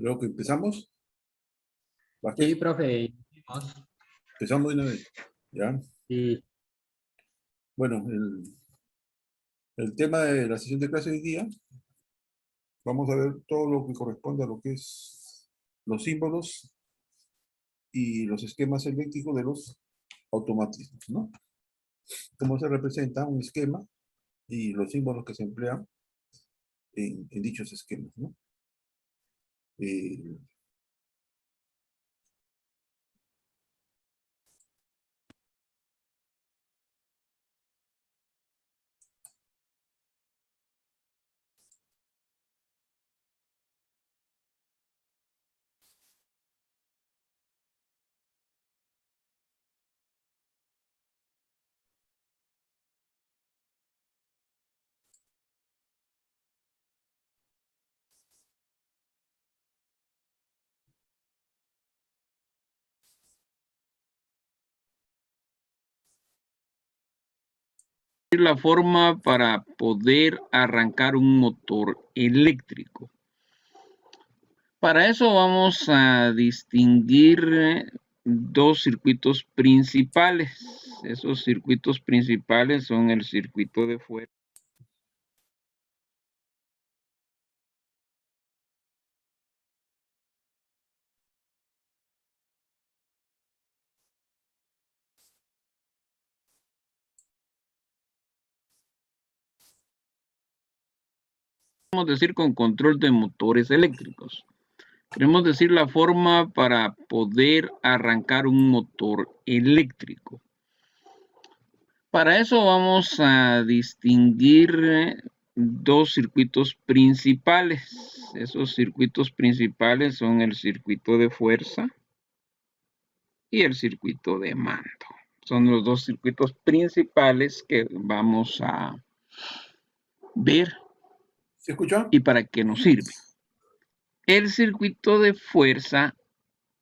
Creo que empezamos. Sí, profe. Empezamos de una vez. ¿Ya? Sí. Bueno, el tema de la sesión de clase de hoy día, vamos a ver todo lo que corresponde a lo que es los símbolos y los esquemas eléctricos de los automatismos, ¿no? Cómo se representa un esquema y los símbolos que se emplean en dichos esquemas, ¿no? La forma para poder arrancar un motor eléctrico. Para eso vamos a distinguir dos circuitos principales. Esos circuitos principales son el circuito de fuerza. Queremos decir con control de motores eléctricos. Queremos decir la forma para poder arrancar un motor eléctrico. Para eso vamos a distinguir dos circuitos principales. Esos circuitos principales son el circuito de fuerza y el circuito de mando. Son los dos circuitos principales que vamos a ver. ¿Se escucha? ¿Y para qué nos sirve? El circuito de fuerza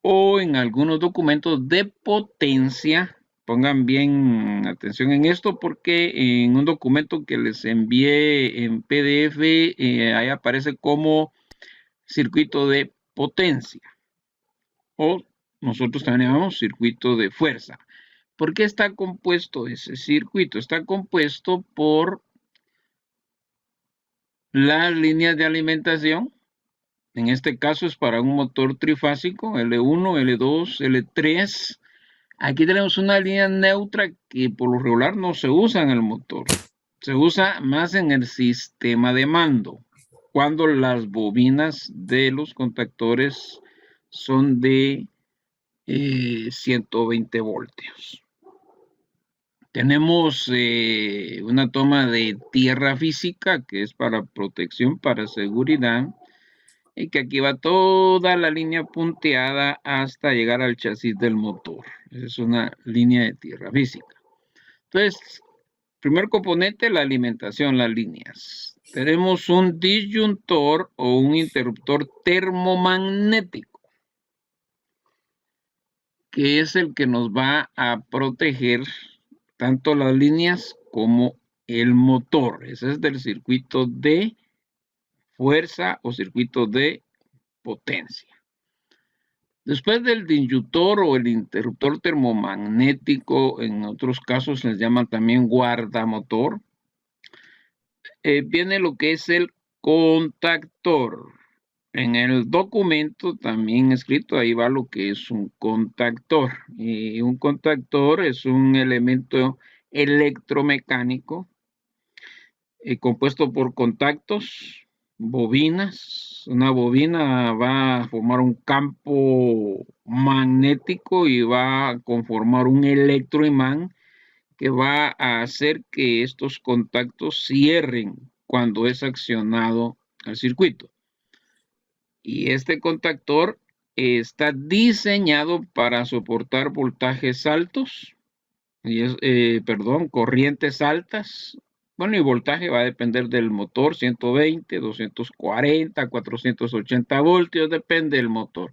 o en algunos documentos de potencia. Pongan bien atención en esto porque en un documento que les envié en PDF, ahí aparece como circuito de potencia. O nosotros también llamamos circuito de fuerza. ¿Por qué está compuesto ese circuito? Está compuesto por las líneas de alimentación. En este caso es para un motor trifásico, L1, L2, L3. Aquí tenemos una línea neutra que por lo regular no se usa en el motor. Se usa más en el sistema de mando, cuando las bobinas de los contactores son de 120 voltios. Tenemos una toma de tierra física que es para protección, para seguridad, y que aquí va toda la línea punteada hasta llegar al chasis del motor. Esa es una línea de tierra física. Entonces, primer componente, la alimentación, las líneas. Tenemos un disyuntor o un interruptor termomagnético, que es el que nos va a proteger tanto las líneas como el motor. Ese es del circuito de fuerza o circuito de potencia. Después del disyuntor o el interruptor termomagnético, en otros casos les llaman también guardamotor, viene lo que es el contactor. En el documento también escrito, ahí va lo que es un contactor. Y un contactor es un elemento electromecánico compuesto por contactos, bobinas. Una bobina va a formar un campo magnético y va a conformar un electroimán que va a hacer que estos contactos cierren cuando es accionado el circuito. Y este contactor está diseñado para soportar voltajes altos, corrientes altas. Bueno, y voltaje va a depender del motor, 120, 240, 480 voltios, depende del motor.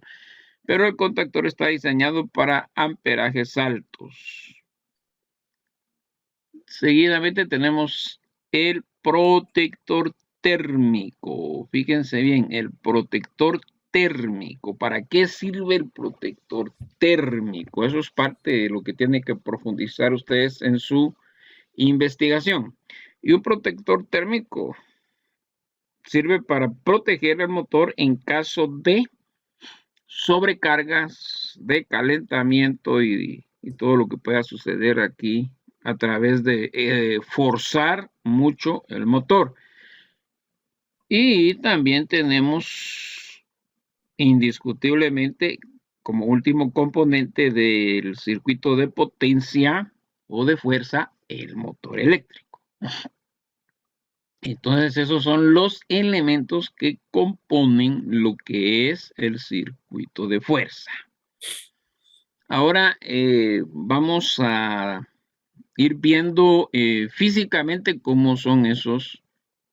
Pero el contactor está diseñado para amperajes altos. Seguidamente tenemos el protector térmico. Fíjense bien, el protector térmico. ¿Para qué sirve el protector térmico? Eso es parte de lo que tienen que profundizar ustedes en su investigación. Y un protector térmico sirve para proteger el motor en caso de sobrecargas, de calentamiento y todo lo que pueda suceder aquí a través de forzar mucho el motor. Y también tenemos indiscutiblemente como último componente del circuito de potencia o de fuerza el motor eléctrico. Entonces esos son los elementos que componen lo que es el circuito de fuerza. Ahora vamos a ir viendo físicamente cómo son esos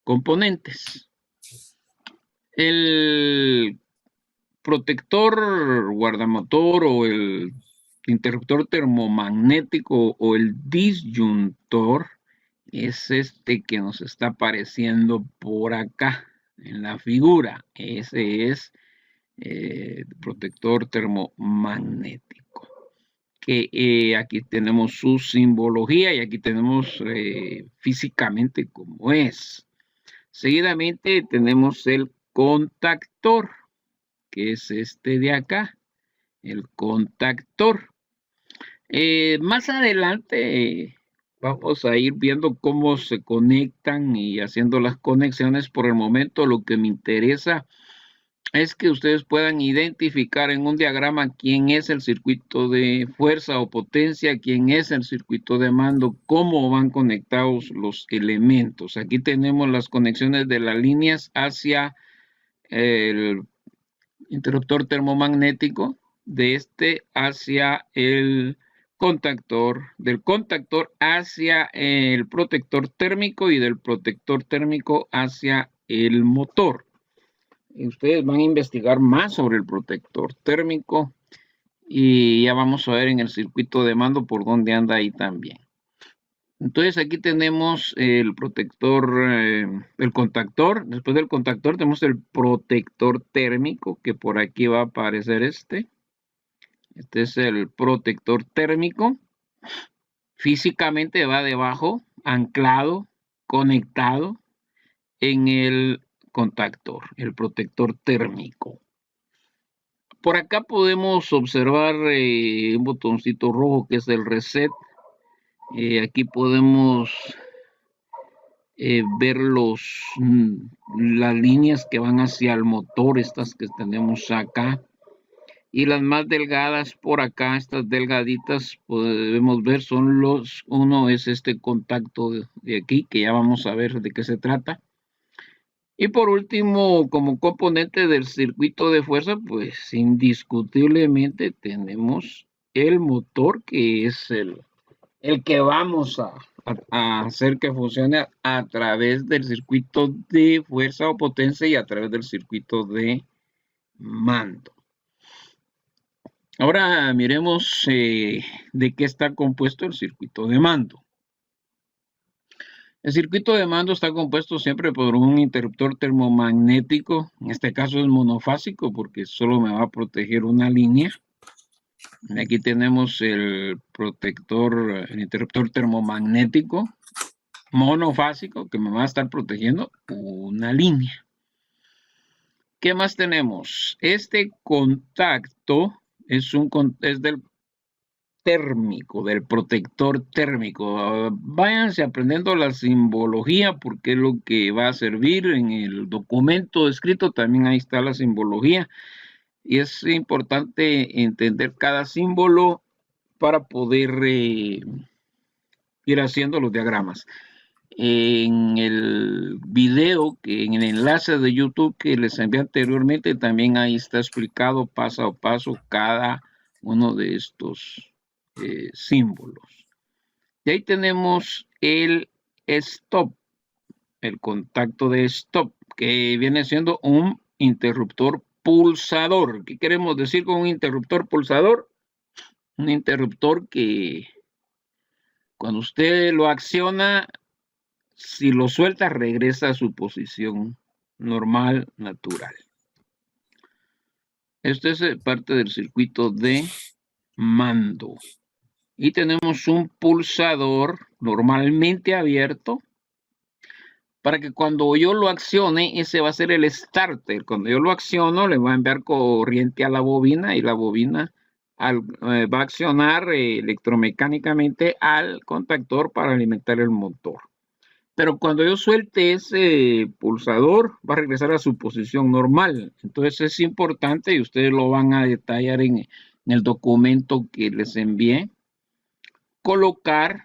componentes. El protector guardamotor o el interruptor termomagnético o el disyuntor es este que nos está apareciendo por acá en la figura. Ese es protector termomagnético. Que aquí tenemos su simbología y aquí tenemos físicamente cómo es. Seguidamente tenemos el contactor, que es este de acá, el contactor. Más adelante vamos a ir viendo cómo se conectan y haciendo las conexiones. Por el momento lo que me interesa es que ustedes puedan identificar en un diagrama quién es el circuito de fuerza o potencia, quién es el circuito de mando, cómo van conectados los elementos. Aquí tenemos las conexiones de las líneas hacia el interruptor termomagnético, de este hacia el contactor, del contactor hacia el protector térmico y del protector térmico hacia el motor. Y ustedes van a investigar más sobre el protector térmico y ya vamos a ver en el circuito de mando por dónde anda ahí también. Entonces aquí tenemos el protector, el contactor. Después del contactor tenemos el protector térmico, que por aquí va a aparecer este. Este es el protector térmico. Físicamente va debajo, anclado, conectado en el contactor, el protector térmico. Por acá podemos observar un botoncito rojo que es el reset. Aquí podemos ver las líneas que van hacia el motor, estas que tenemos acá. Y las más delgadas por acá, estas delgaditas, podemos ver son uno es este contacto de aquí, que ya vamos a ver de qué se trata. Y por último, como componente del circuito de fuerza, pues indiscutiblemente tenemos el motor, que es el que vamos a hacer que funcione a través del circuito de fuerza o potencia y a través del circuito de mando. Ahora miremos de qué está compuesto el circuito de mando. El circuito de mando está compuesto siempre por un interruptor termomagnético. En este caso es monofásico porque solo me va a proteger una línea. Aquí tenemos el interruptor termomagnético monofásico que me va a estar protegiendo una línea. ¿Qué más tenemos? Este contacto es del térmico, del protector térmico. Váyanse aprendiendo la simbología porque es lo que va a servir en el documento escrito. También ahí está la simbología y es importante entender cada símbolo para poder ir haciendo los diagramas. En el video, en el enlace de YouTube que les envié anteriormente, también ahí está explicado paso a paso cada uno de estos símbolos. Y ahí tenemos el stop, el contacto de stop, que viene siendo un interruptor pulsador. ¿Qué queremos decir con un interruptor pulsador? Un interruptor que cuando usted lo acciona, si lo suelta, regresa a su posición normal, natural. Esto es parte del circuito de mando. Y tenemos un pulsador normalmente abierto para que cuando yo lo accione, ese va a ser el starter. Cuando yo lo acciono, le va a enviar corriente a la bobina y la bobina va a accionar electromecánicamente al contactor para alimentar el motor. Pero cuando yo suelte ese pulsador, va a regresar a su posición normal. Entonces es importante, y ustedes lo van a detallar en el documento que les envié, colocar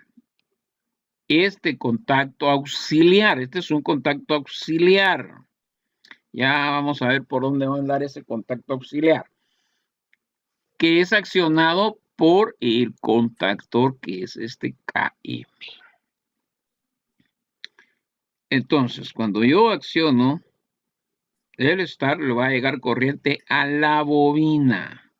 este contacto auxiliar. Este es un contacto auxiliar. Ya vamos a ver por dónde va a andar ese contacto auxiliar, que es accionado por el contactor que es este KM. Entonces, cuando yo acciono el start, le va a llegar corriente a la bobina,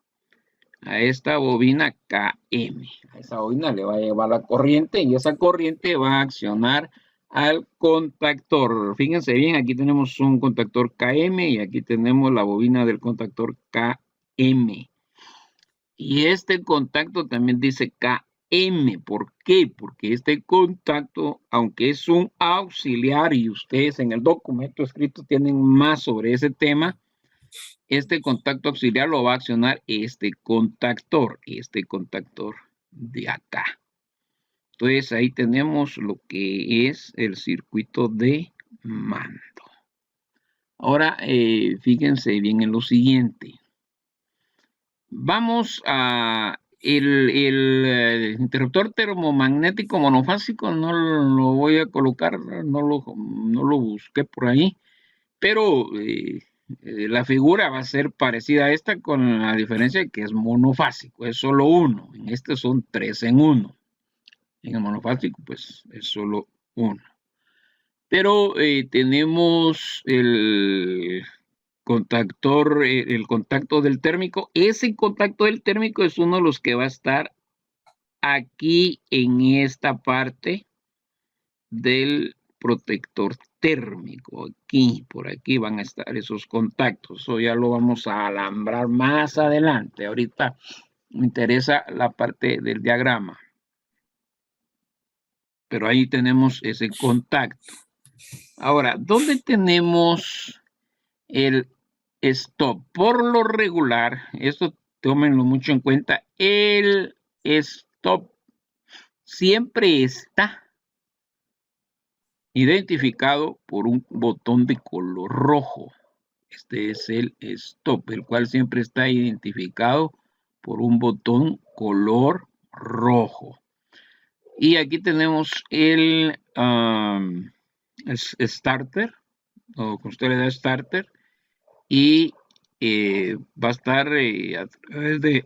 a esta bobina KM. A esa bobina le va a llevar la corriente y esa corriente va a accionar al contactor. Fíjense bien, aquí tenemos un contactor KM y aquí tenemos la bobina del contactor KM. Y este contacto también dice KM. ¿Por qué? Porque este contacto, aunque es un auxiliar y ustedes en el documento escrito tienen más sobre ese tema, este contacto auxiliar lo va a accionar este contactor de acá. Entonces ahí tenemos lo que es el circuito de mando. Ahora fíjense bien en lo siguiente. Vamos a el interruptor termomagnético monofásico, no lo voy a colocar, no lo busqué por ahí, pero la figura va a ser parecida a esta con la diferencia de que es monofásico, es solo uno. En este son 3 en 1. En el monofásico pues es solo uno. Pero tenemos el contactor, el contacto del térmico. Ese contacto del térmico es uno de los que va a estar aquí en esta parte del protector térmico. Aquí, por aquí van a estar esos contactos. Eso ya lo vamos a alambrar más adelante. Ahorita me interesa la parte del diagrama. Pero ahí tenemos ese contacto. Ahora, ¿dónde tenemos el stop? Por lo regular, esto tómenlo mucho en cuenta, el stop siempre está identificado por un botón de color rojo. Este es el stop, el cual siempre está identificado por un botón color rojo. Y aquí tenemos el starter, o que usted le da starter, y va a estar a través de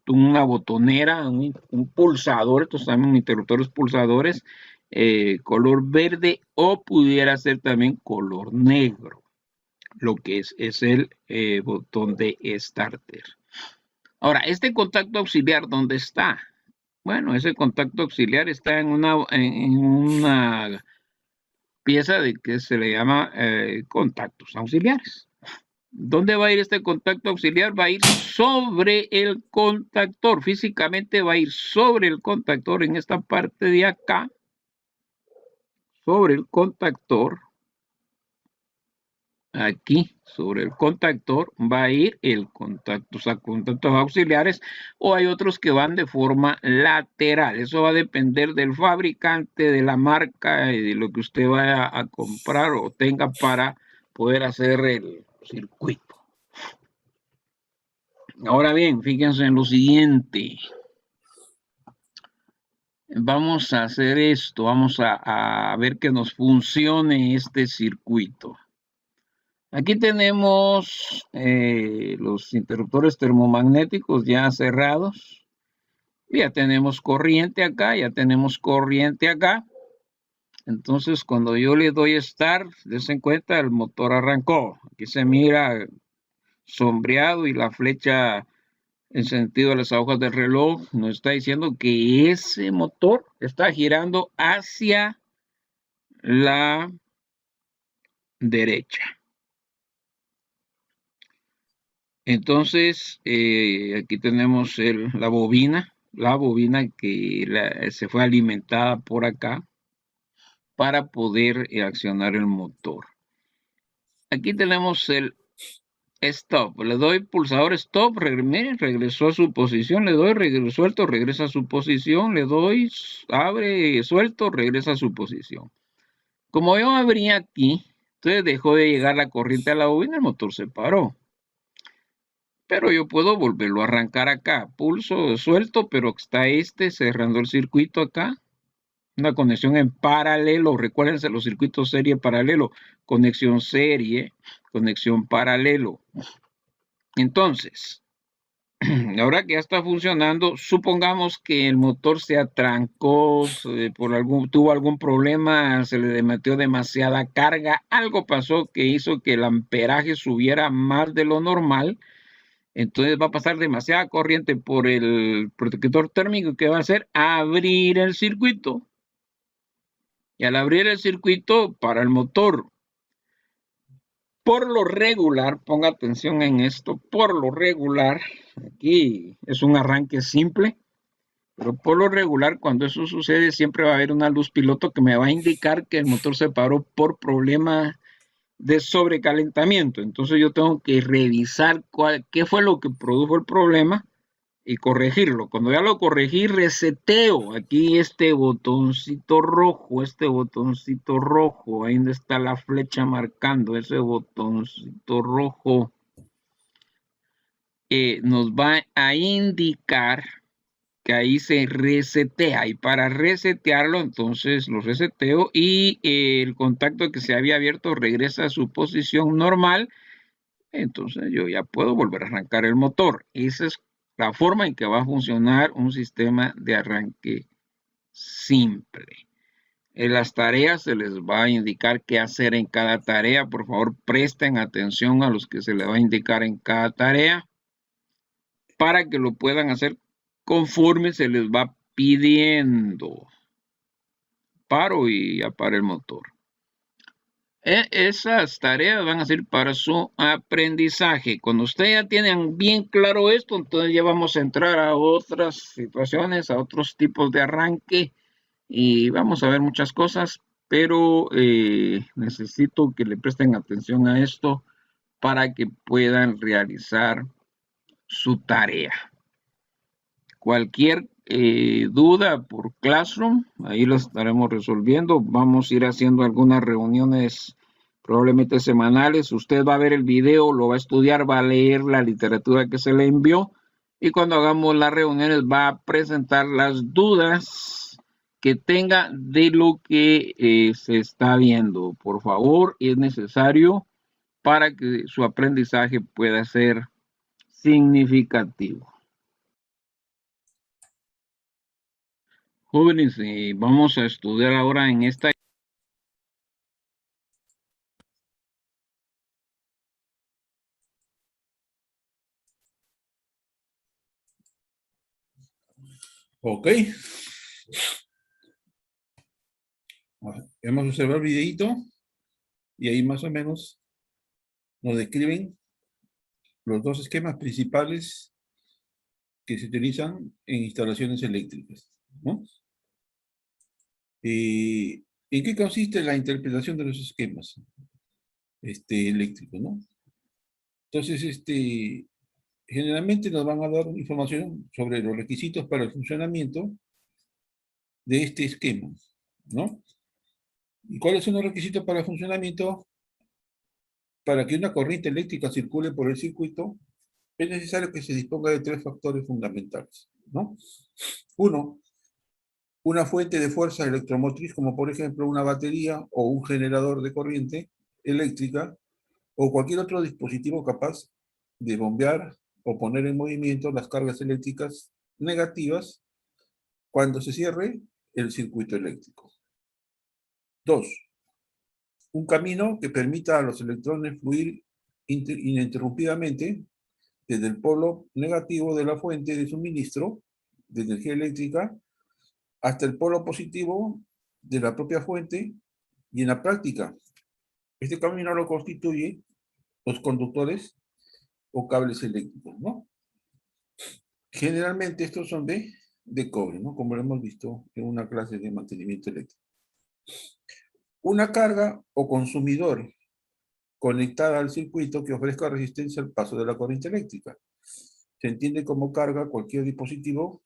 una botonera, un pulsador, estos también interruptores pulsadores, color verde o pudiera ser también color negro, lo que es el botón de starter. Ahora, este contacto auxiliar, ¿dónde está? Bueno, ese contacto auxiliar está en una pieza de que se le llama contactos auxiliares. ¿Dónde va a ir este contacto auxiliar? Va a ir sobre el contactor. Físicamente va a ir sobre el contactor en esta parte de acá. Sobre el contactor. Aquí, sobre el contactor, va a ir el contacto, o sea, contactos auxiliares, o hay otros que van de forma lateral. Eso va a depender del fabricante, de la marca y de lo que usted vaya a comprar o tenga para poder hacer el circuito. Ahora bien, fíjense en lo siguiente. Vamos a hacer esto, vamos a ver que nos funcione este circuito. Aquí tenemos los interruptores termomagnéticos ya cerrados. Ya tenemos corriente acá, ya tenemos corriente acá. Entonces, cuando yo le doy start, dense cuenta, el motor arrancó. Aquí se mira sombreado y la flecha en sentido de las agujas del reloj nos está diciendo que ese motor está girando hacia la derecha. Entonces, aquí tenemos la bobina que se fue alimentada por acá para poder accionar el motor. Aquí tenemos el stop. Le doy pulsador stop, miren, regresó a su posición. Le doy suelto, regresa a su posición. Le doy abre, suelto, regresa a su posición. Como yo abrí aquí, entonces dejó de llegar la corriente a la bobina, el motor se paró. Pero yo puedo volverlo a arrancar acá. Pulso suelto, pero está cerrando el circuito acá. Una conexión en paralelo. Recuérdense los circuitos serie paralelo. Conexión serie, conexión paralelo. Entonces, ahora que ya está funcionando, supongamos que el motor se atrancó, tuvo algún problema, se le metió demasiada carga, algo pasó que hizo que el amperaje subiera más de lo normal. Entonces va a pasar demasiada corriente por el protector térmico que va a hacer abrir el circuito. Y al abrir el circuito para el motor, por lo regular, ponga atención en esto, por lo regular, aquí es un arranque simple, pero por lo regular cuando eso sucede siempre va a haber una luz piloto que me va a indicar que el motor se paró por problema de sobrecalentamiento. Entonces yo tengo que revisar qué fue lo que produjo el problema y corregirlo. Cuando ya lo corregí, reseteo aquí este botoncito rojo, ahí donde está la flecha marcando ese botoncito rojo, nos va a indicar que ahí se resetea, y para resetearlo entonces lo reseteo y el contacto que se había abierto regresa a su posición normal. Entonces yo ya puedo volver a arrancar el motor. Esa es la forma en que va a funcionar un sistema de arranque simple. En las tareas se les va a indicar qué hacer en cada tarea. Por favor, presten atención a los que se les va a indicar en cada tarea para que lo puedan hacer conforme se les va pidiendo. Paro y apago el motor. Esas tareas van a ser para su aprendizaje. Cuando ustedes ya tienen bien claro esto, entonces ya vamos a entrar a otras situaciones, a otros tipos de arranque y vamos a ver muchas cosas, pero necesito que le presten atención a esto para que puedan realizar su tarea. Cualquier duda por Classroom, ahí lo estaremos resolviendo. Vamos a ir haciendo algunas reuniones probablemente semanales. Usted va a ver el video, lo va a estudiar, va a leer la literatura que se le envió y cuando hagamos las reuniones va a presentar las dudas que tenga de lo que se está viendo. Por favor, es necesario para que su aprendizaje pueda ser significativo. Jóvenes, vamos a estudiar ahora en esta. Ok. Hemos observado el videito y ahí más o menos nos describen los dos esquemas principales que se utilizan en instalaciones eléctricas, ¿no? ¿En qué consiste la interpretación de los esquemas eléctricos, ¿no? Entonces, generalmente nos van a dar información sobre los requisitos para el funcionamiento de este esquema, ¿no? ¿Y cuáles son los requisitos para el funcionamiento? Para que una corriente eléctrica circule por el circuito, es necesario que se disponga de tres factores fundamentales, ¿no? Uno, una fuente de fuerza electromotriz, como por ejemplo una batería o un generador de corriente eléctrica, o cualquier otro dispositivo capaz de bombear o poner en movimiento las cargas eléctricas negativas cuando se cierre el circuito eléctrico. Dos, un camino que permita a los electrones fluir ininterrumpidamente desde el polo negativo de la fuente de suministro de energía eléctrica hasta el polo positivo de la propia fuente, y en la práctica este camino lo constituye los conductores o cables eléctricos, ¿no? Generalmente estos son de cobre, ¿no? Como lo hemos visto en una clase de mantenimiento eléctrico. Una carga o consumidor conectada al circuito que ofrezca resistencia al paso de la corriente eléctrica. Se entiende como carga cualquier dispositivo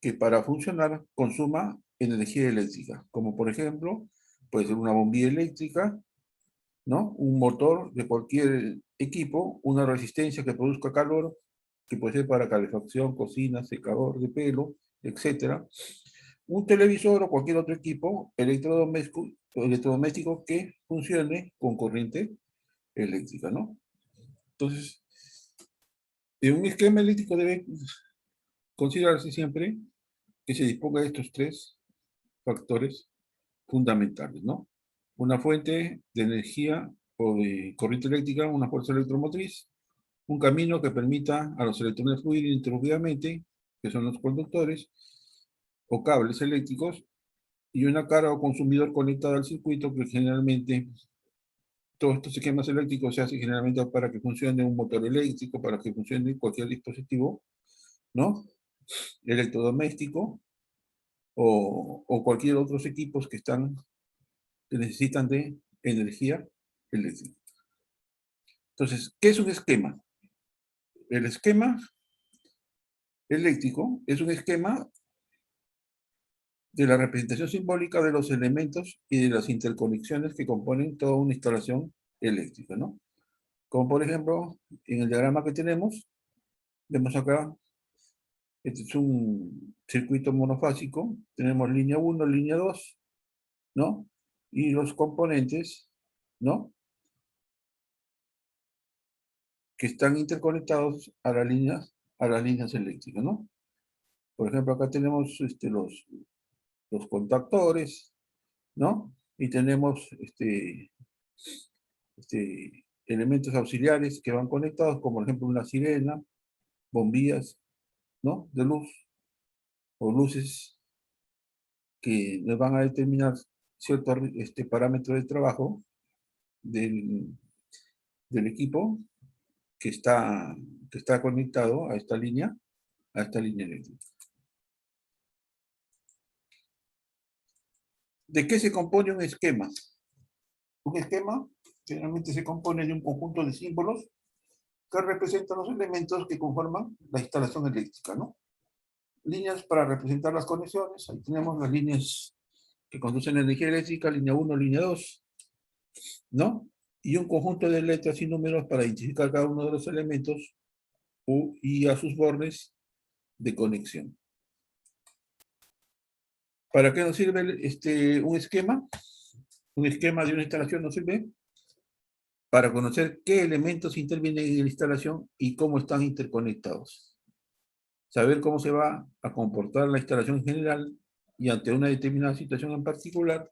que para funcionar consuma energía eléctrica, como por ejemplo, puede ser una bombilla eléctrica, ¿no? Un motor de cualquier equipo, una resistencia que produzca calor, que puede ser para calefacción, cocina, secador de pelo, etc. Un televisor o cualquier otro equipo electrodoméstico que funcione con corriente eléctrica, ¿no? Entonces, en un esquema eléctrico debe considerarse siempre que se disponga de estos tres factores fundamentales, ¿no? Una fuente de energía o de corriente eléctrica, una fuerza electromotriz, un camino que permita a los electrones fluir ininterrumpidamente, que son los conductores, o cables eléctricos, y una carga o consumidor conectada al circuito, que generalmente todos estos esquemas eléctricos se hacen generalmente para que funcione un motor eléctrico, para que funcione cualquier dispositivo, ¿no? Electrodoméstico, o cualquier otros equipos que necesitan de energía eléctrica. Entonces, ¿qué es un esquema? El esquema eléctrico es un esquema de la representación simbólica de los elementos y de las interconexiones que componen toda una instalación eléctrica, ¿no? Como por ejemplo, en el diagrama que tenemos, vemos acá, este es un circuito monofásico, tenemos línea 1, línea 2, ¿no? Y los componentes, ¿no? Que están interconectados a las líneas eléctricas, ¿no? Por ejemplo, acá tenemos los contactores, ¿no? Y tenemos elementos auxiliares que van conectados, como por ejemplo una sirena, bombillas, ¿no? De luz, o luces que nos van a determinar cierto parámetro de trabajo del equipo que está conectado a esta línea eléctrica. ¿De qué se compone un esquema? Un esquema generalmente se compone de un conjunto de símbolos que representan los elementos que conforman la instalación eléctrica, ¿no? Líneas para representar las conexiones. Ahí tenemos las líneas que conducen energía eléctrica, línea 1, línea 2, ¿no? Y un conjunto de letras y números para identificar cada uno de los elementos y a sus bordes de conexión. ¿Para qué nos sirve un esquema? Un esquema de una instalación nos sirve para conocer qué elementos intervienen en la instalación y cómo están interconectados. Saber cómo se va a comportar la instalación en general y ante una determinada situación en particular,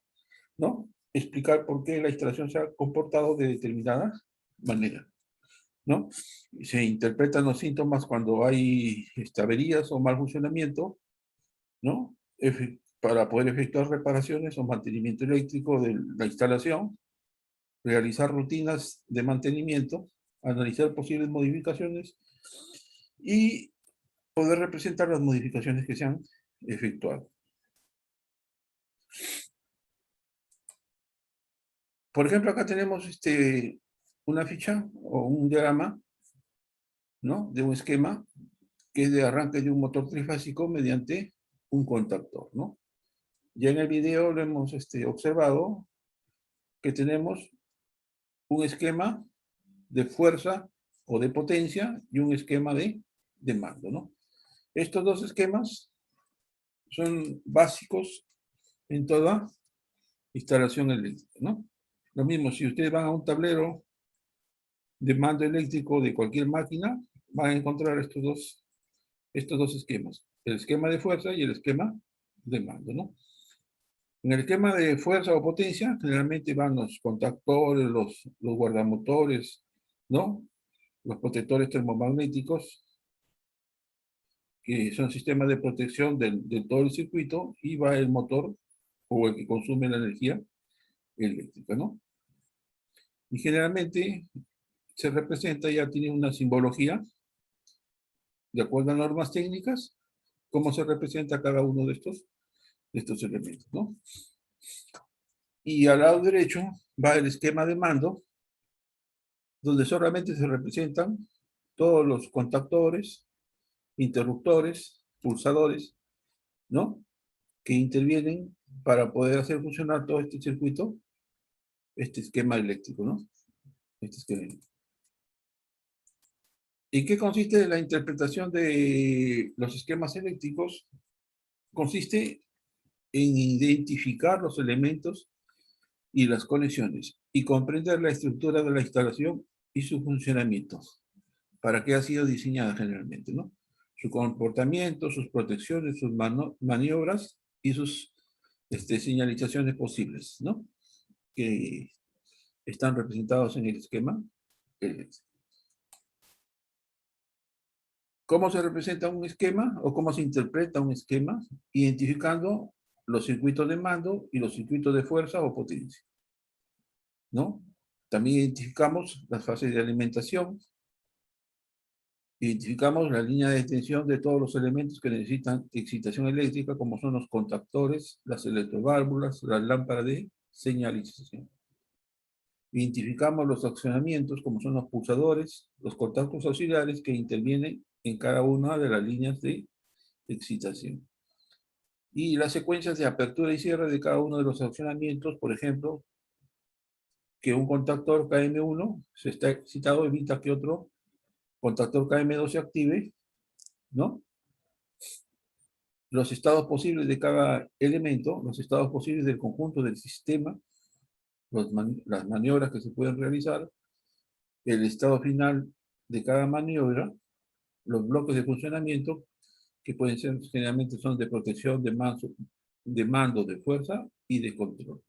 ¿no? Explicar por qué la instalación se ha comportado de determinada manera, ¿no? Se interpretan los síntomas cuando hay averías o mal funcionamiento, ¿no? Para poder efectuar reparaciones o mantenimiento eléctrico de la instalación, realizar rutinas de mantenimiento, analizar posibles modificaciones y poder representar las modificaciones que se han efectuado. Por ejemplo, acá tenemos una ficha o un diagrama, ¿no? De un esquema que es de arranque de un motor trifásico mediante un contactor, ¿no? Ya en el video lo hemos observado que tenemos un esquema de fuerza o de potencia y un esquema de mando, ¿no? Estos dos esquemas son básicos en toda instalación eléctrica, ¿no? Lo mismo, si ustedes van a un tablero de mando eléctrico de cualquier máquina, van a encontrar estos dos esquemas, el esquema de fuerza y el esquema de mando, ¿no? En el esquema de fuerza o potencia, generalmente van los contactores, los guardamotores, ¿no? Los protectores termomagnéticos, que son sistemas de protección de todo el circuito, y va el motor o el que consume la energía eléctrica, ¿no? Y generalmente se representa, ya tiene una simbología, de acuerdo a normas técnicas, cómo se representa cada uno de estos elementos, ¿no? Y al lado derecho va el esquema de mando, donde solamente se representan todos los contactores, interruptores, pulsadores, ¿no? Que intervienen para poder hacer funcionar todo este circuito, este esquema eléctrico, ¿no? Este esquema. ¿Y qué consiste la interpretación de los esquemas eléctricos? Consiste en identificar los elementos y las conexiones y comprender la estructura de la instalación y su funcionamiento, para qué ha sido diseñada generalmente, ¿no? Su comportamiento, sus protecciones, sus maniobras y sus señalizaciones posibles, ¿no? Que están representados en el esquema. ¿Cómo se representa un esquema o cómo se interpreta un esquema? Identificando los circuitos de mando y los circuitos de fuerza o potencia, ¿no? También identificamos las fases de alimentación, identificamos la línea de tensión de todos los elementos que necesitan excitación eléctrica, como son los contactores, las electroválvulas, las lámparas de señalización. Identificamos los accionamientos, como son los pulsadores, los contactos auxiliares que intervienen en cada una de las líneas de excitación. Y las secuencias de apertura y cierre de cada uno de los accionamientos, por ejemplo, que un contactor KM1 se está excitado, evita que otro contactor KM2 se active, ¿no? Los estados posibles de cada elemento, los estados posibles del conjunto del sistema, las maniobras que se pueden realizar, el estado final de cada maniobra, los bloques de funcionamiento, que pueden ser, generalmente son de protección, de mando, de fuerza y de control.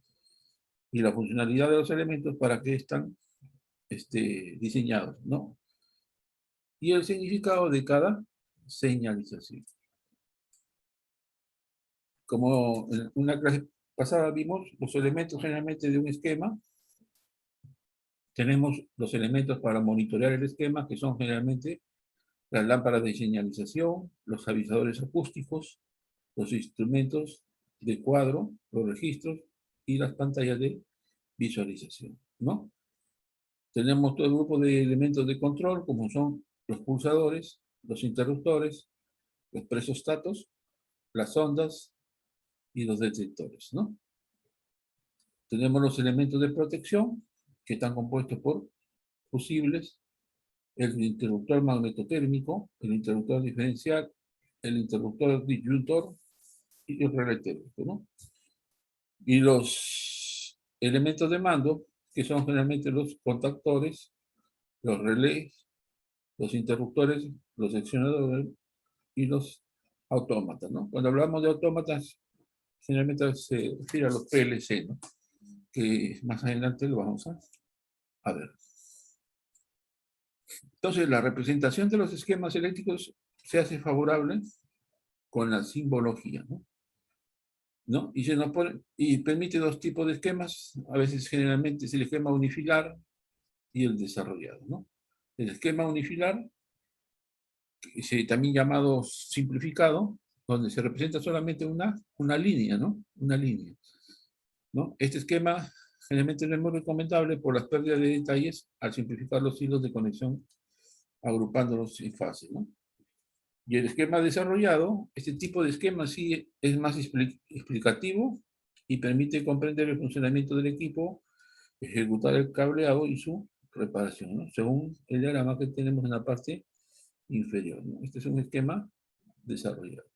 Y la funcionalidad de los elementos para que están diseñados, ¿no? Y el significado de cada señalización. Como en una clase pasada vimos, los elementos generalmente de un esquema, tenemos los elementos para monitorear el esquema, que son generalmente las lámparas de señalización, los avisadores acústicos, los instrumentos de cuadro, los registros y las pantallas de visualización, ¿no? Tenemos todo el grupo de elementos de control, como son los pulsadores, los interruptores, los presostatos, las ondas y los detectores, ¿no? Tenemos los elementos de protección, que están compuestos por fusibles, el interruptor magnetotérmico, el interruptor diferencial, el interruptor disyuntor y el relé térmico, ¿no? Y los elementos de mando, que son generalmente los contactores, los relés, los interruptores, los seccionadores y los autómatas, ¿no? Cuando hablamos de autómatas, generalmente se refiere a los PLC, ¿no? Que más adelante lo vamos a ver. Entonces, la representación de los esquemas eléctricos se hace favorable con la simbología, ¿no? ¿No? Y, y permite dos tipos de esquemas, a veces generalmente es el esquema unifilar y el desarrollado, ¿no? El esquema unifilar, también llamado simplificado, donde se representa solamente una línea, ¿no? Una línea, ¿no? Este esquema generalmente no es muy recomendable por las pérdidas de detalles al simplificar los hilos de conexión agrupándolos en fases, ¿no? Y el esquema desarrollado, este tipo de esquema sí es más explicativo y permite comprender el funcionamiento del equipo, ejecutar el cableado y su reparación, ¿no? Según el diagrama que tenemos en la parte inferior, ¿no? Este es un esquema desarrollado.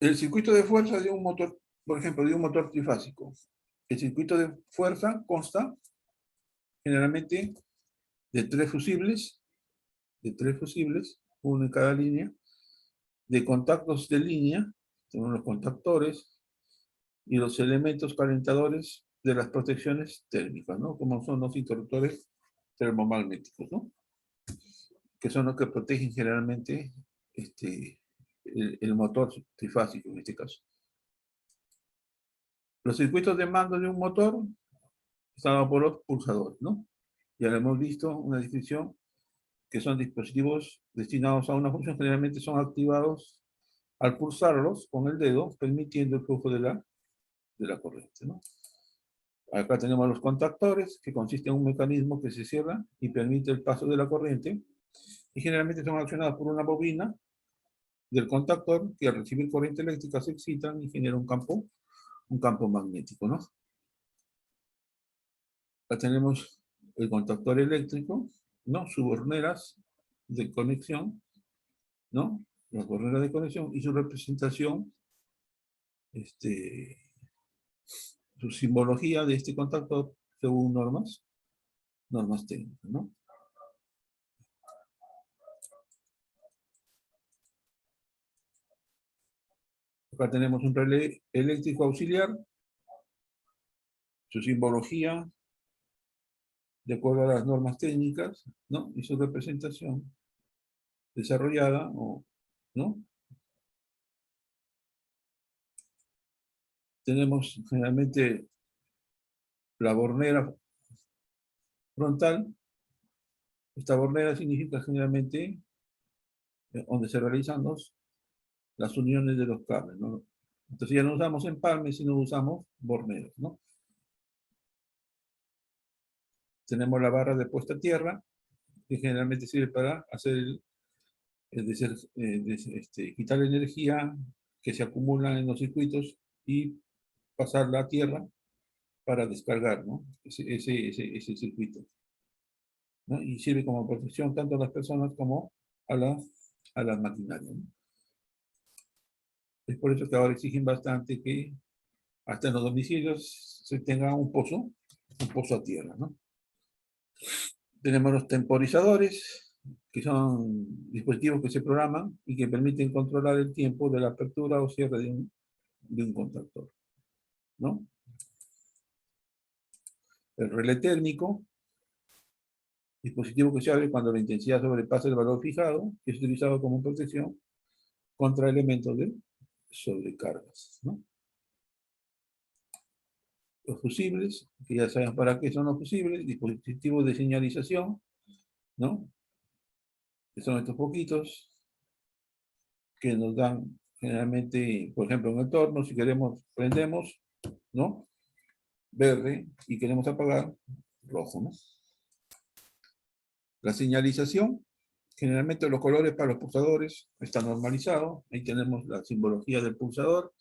El circuito de fuerza de un motor, por ejemplo, de un motor trifásico. El circuito de fuerza consta generalmente de tres fusibles, uno en cada línea, de contactos de línea, tenemos los contactores y los elementos calentadores de las protecciones térmicas, ¿no? Como son los interruptores termomagnéticos, ¿no? Que son los que protegen generalmente el motor trifásico en este caso. Los circuitos de mando de un motor están por los pulsadores, ¿no? Ya lo hemos visto, una descripción, que son dispositivos destinados a una función, generalmente son activados al pulsarlos con el dedo, permitiendo el flujo de la corriente, ¿no? Acá tenemos los contactores, que consiste en un mecanismo que se cierra y permite el paso de la corriente, y generalmente son accionados por una bobina del contactor, que al recibir corriente eléctrica se excitan y genera un campo magnético, ¿no? Acá tenemos el contactor eléctrico, ¿no? Sus borneras de conexión, ¿no? Las borneras de conexión y su representación, su simbología de este contactor según normas técnicas, ¿no? Acá tenemos un relé eléctrico auxiliar, su simbología de acuerdo a las normas técnicas, ¿no? Y su representación desarrollada, ¿no? Tenemos generalmente la bornera frontal. Esta bornera significa generalmente donde se realizan las uniones de los cables, ¿no? Entonces ya no usamos empalmes, sino usamos borneros, ¿no? Tenemos la barra de puesta a tierra, que generalmente sirve para hacer quitar la energía que se acumula en los circuitos y pasarla a tierra para descargar, ¿no? ese circuito, ¿no? Y sirve como protección tanto a las personas como a las maquinarias, ¿no? Es por eso que ahora exigen bastante que hasta en los domicilios se tenga un pozo a tierra, ¿no? Tenemos los temporizadores, que son dispositivos que se programan y que permiten controlar el tiempo de la apertura o cierre de un contactor, ¿no? El relé térmico, dispositivo que se abre cuando la intensidad sobrepasa el valor fijado, que es utilizado como protección contra elementos de sobrecargas, ¿no? Los fusibles, que ya saben para qué son los fusibles, dispositivos de señalización, ¿no? Que son estos poquitos que nos dan generalmente, por ejemplo, en el torno, si queremos, prendemos, ¿no? Verde, y queremos apagar, rojo, ¿no? La señalización, generalmente los colores para los pulsadores están normalizados. Ahí tenemos la simbología del pulsador,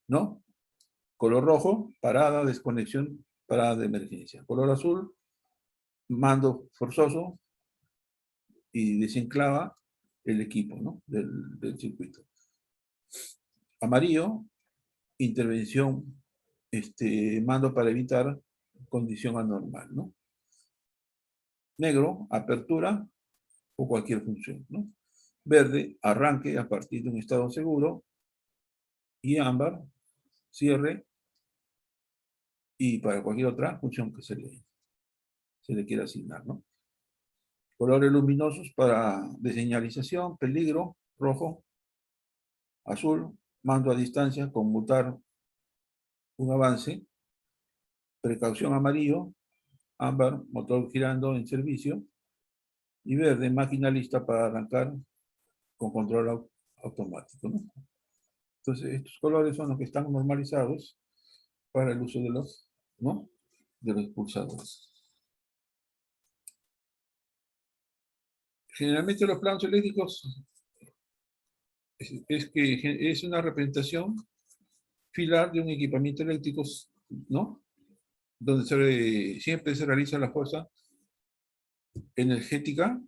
¿no? Color rojo, parada, desconexión, parada de emergencia. Color azul, mando forzoso y desenclava el equipo, ¿no? del circuito. Amarillo, intervención, mando para evitar condición anormal, ¿no? Negro, apertura o cualquier función, ¿no? Verde, arranque a partir de un estado seguro. Y ámbar, cierre, y para cualquier otra función que se le quiera asignar, ¿no? Colores luminosos para de señalización, peligro, rojo, azul, mando a distancia, conmutar un avance, precaución amarillo, ámbar, motor girando en servicio, y verde, máquina lista para arrancar con control automático, ¿no? Entonces, estos colores son los que están normalizados para el uso de los pulsadores. Generalmente los planos eléctricos es una representación filar de un equipamiento eléctrico, ¿no? Donde siempre se realiza la fuerza energética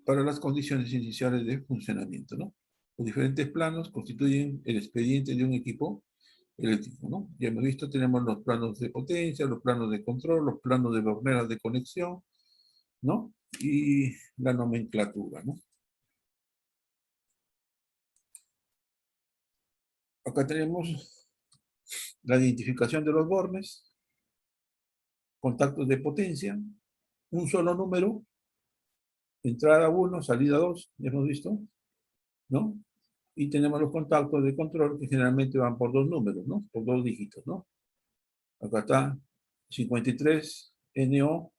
para las condiciones iniciales de funcionamiento, ¿no? Los diferentes planos constituyen el expediente de un equipo eléctrico, ¿no? Ya hemos visto, tenemos los planos de potencia, los planos de control, los planos de borneras de conexión, ¿no? Y la nomenclatura, ¿no? Acá tenemos la identificación de los bornes, contactos de potencia, un solo número, entrada 1, salida 2, ya hemos visto, ¿no? Y tenemos los contactos de control que generalmente van por dos números, ¿no? Por dos dígitos, ¿no? Acá está 53 NO,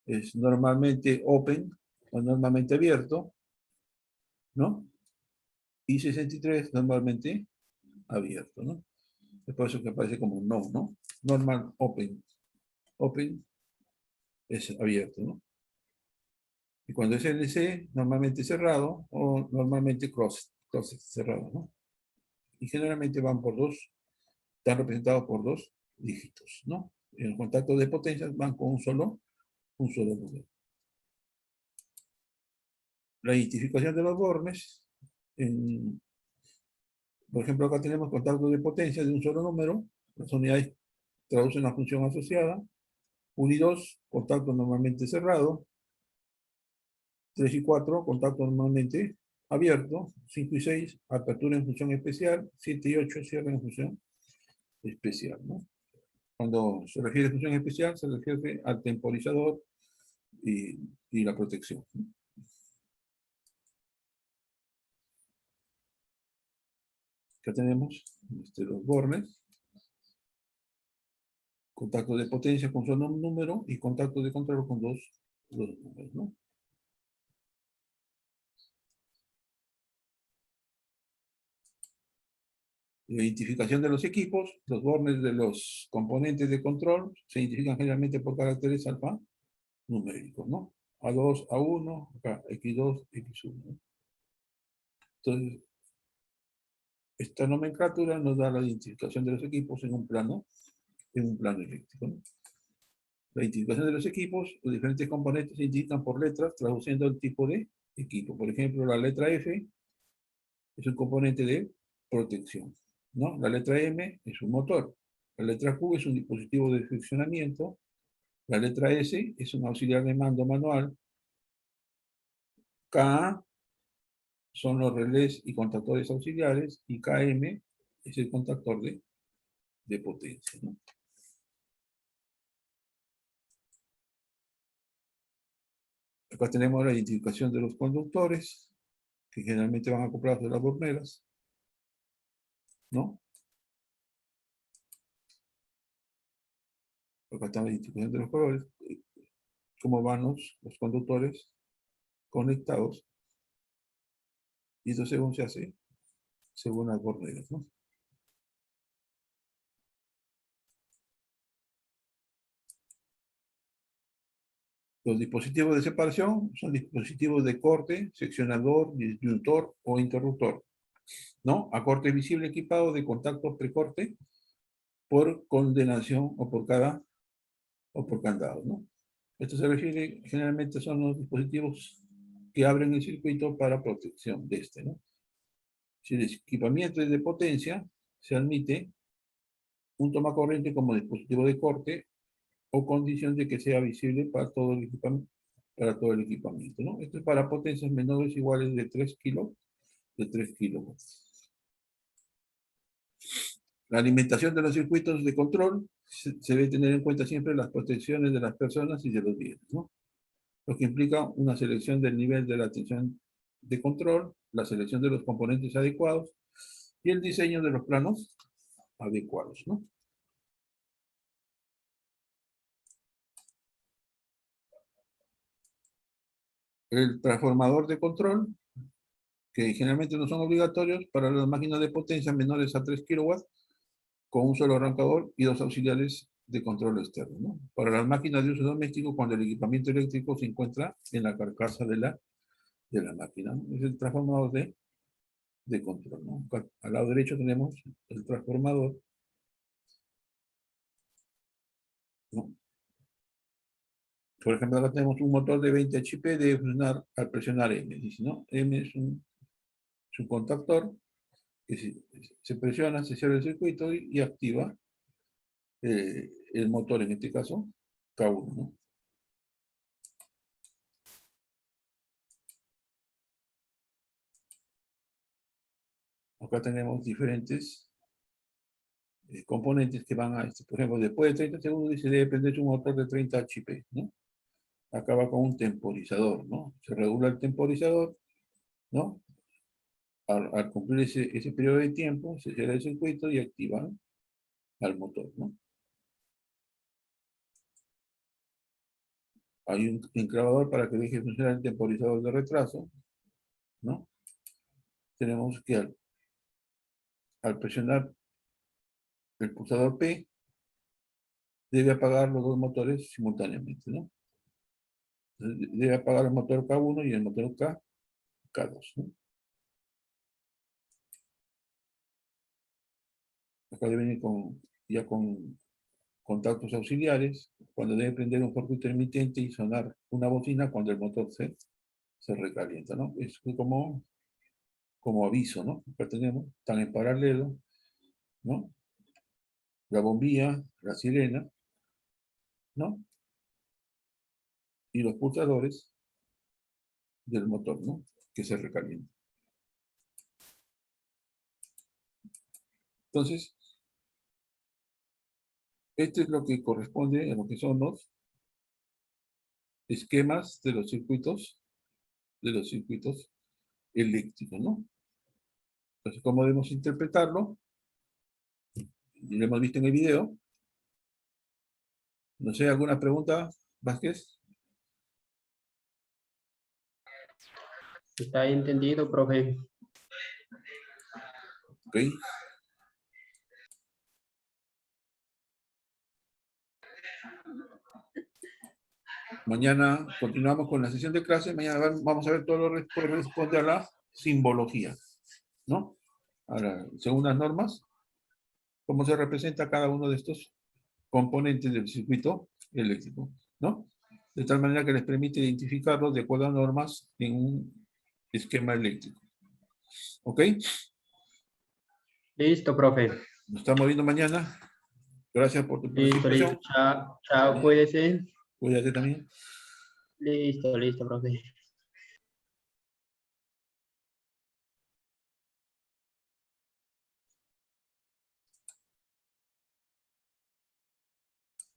es normalmente open o normalmente abierto, ¿no? Y 63 normalmente abierto, ¿no? Es por eso que aparece como no, ¿no? Normal open. Open es abierto, ¿no? Y cuando es LC, normalmente cerrado o normalmente closed cerrado, ¿no? Y generalmente van por dos, están representados por dos dígitos, ¿no? En el contacto de potencias van con un solo número. La identificación de los bornes, por ejemplo, acá tenemos contacto de potencia de un solo número, las unidades traducen la función asociada, 1 y 2, contacto normalmente cerrado, 3 y 4, contacto normalmente abierto, 5 y 6, apertura en función especial, 7 y 8, cierre en función especial, ¿no? Cuando se refiere a función especial, se refiere al temporizador y la protección, ¿no? Acá tenemos los bornes, contacto de potencia con solo un número y contacto de control con dos números, ¿no? La identificación de los equipos, los bornes de los componentes de control se identifican generalmente por caracteres alfanuméricos, ¿no? A2, A1, acá X2, X1, ¿no? Entonces, esta nomenclatura nos da la identificación de los equipos en un plano eléctrico, ¿no? La identificación de los equipos, los diferentes componentes se indican por letras, traduciendo el tipo de equipo. Por ejemplo, la letra F es un componente de protección, ¿no? La letra M es un motor. La letra Q es un dispositivo de funcionamiento. La letra S es un auxiliar de mando manual. K son los relés y contactores auxiliares. Y KM es el contactor de potencia, ¿no? Acá tenemos la identificación de los conductores, que generalmente van acoplados a las borneras, ¿no? Acá está la identificación de los colores, cómo van los conductores conectados, y eso según se hace, según las borneras, ¿no? Los dispositivos de separación son dispositivos de corte, seccionador, disyuntor o interruptor, ¿no? A corte visible equipado de contactos precorte por condenación o por candado, ¿no? Esto se refiere, generalmente son los dispositivos que abren el circuito para protección de este, ¿no? Si el equipamiento es de potencia, se admite un tomacorriente como dispositivo de corte o condición de que sea visible para todo el equipamiento, ¿no? Esto es para potencias menores iguales de 3 kilowatts. La alimentación de los circuitos de control se debe tener en cuenta siempre las protecciones de las personas y de los bienes, ¿no? Lo que implica una selección del nivel de la tensión de control, la selección de los componentes adecuados y el diseño de los planos adecuados, ¿no? El transformador de control, que generalmente no son obligatorios para las máquinas de potencia menores a 3 kilowatts, con un solo arrancador y dos auxiliares de control externo, ¿no? Para las máquinas de uso doméstico, cuando el equipamiento eléctrico se encuentra en la carcasa de la máquina, ¿no? Es el transformador de control, ¿no? Al lado derecho tenemos el transformador, ¿no? Por ejemplo, acá tenemos un motor de 20 HP de funcionar al presionar M, dice, ¿no? M es un contactor que se presiona, se cierra el circuito y activa el motor, en este caso, K1, ¿no? Acá tenemos diferentes componentes que van a, por ejemplo, después de 30 segundos dice debe prenderse un motor de 30 HP, ¿no? Acaba con un temporizador, ¿no? Se regula el temporizador, ¿no? Al cumplir ese periodo de tiempo, se cierra el circuito y activa al motor, ¿no? Hay un enclavador para que deje de funcionar el temporizador de retraso, ¿no? Tenemos que al presionar el pulsador P, debe apagar los dos motores simultáneamente, ¿no? Entonces, debe apagar el motor K1 y el motor K2, ¿no? Acá debe venir ya con contactos auxiliares, cuando debe prender un foco intermitente y sonar una bocina cuando el motor se recalienta, ¿no? Es como aviso, ¿no? Acá tenemos, están en paralelo, ¿no? La bombilla, la sirena, ¿no? Y los pulsadores del motor, ¿no? Que se recalienta. Entonces, esto es lo que corresponde a lo que son los esquemas de los circuitos eléctricos, ¿no? Entonces, ¿cómo debemos interpretarlo? Lo hemos visto en el video. No sé, ¿alguna pregunta, Vázquez? Está entendido, profe. Ok. Mañana continuamos con la sesión de clase. Mañana vamos a ver todo lo que corresponde a la simbología, ¿no? Ahora, según las normas, cómo se representa cada uno de estos componentes del circuito eléctrico, ¿no? De tal manera que les permite identificarlos de acuerdo a normas en un esquema eléctrico. ¿Ok? Listo, profe. Nos estamos viendo mañana. Gracias por tu Listo, participación. listo. Chao, chao, cuídese. Cuídate también. Listo, listo, profe.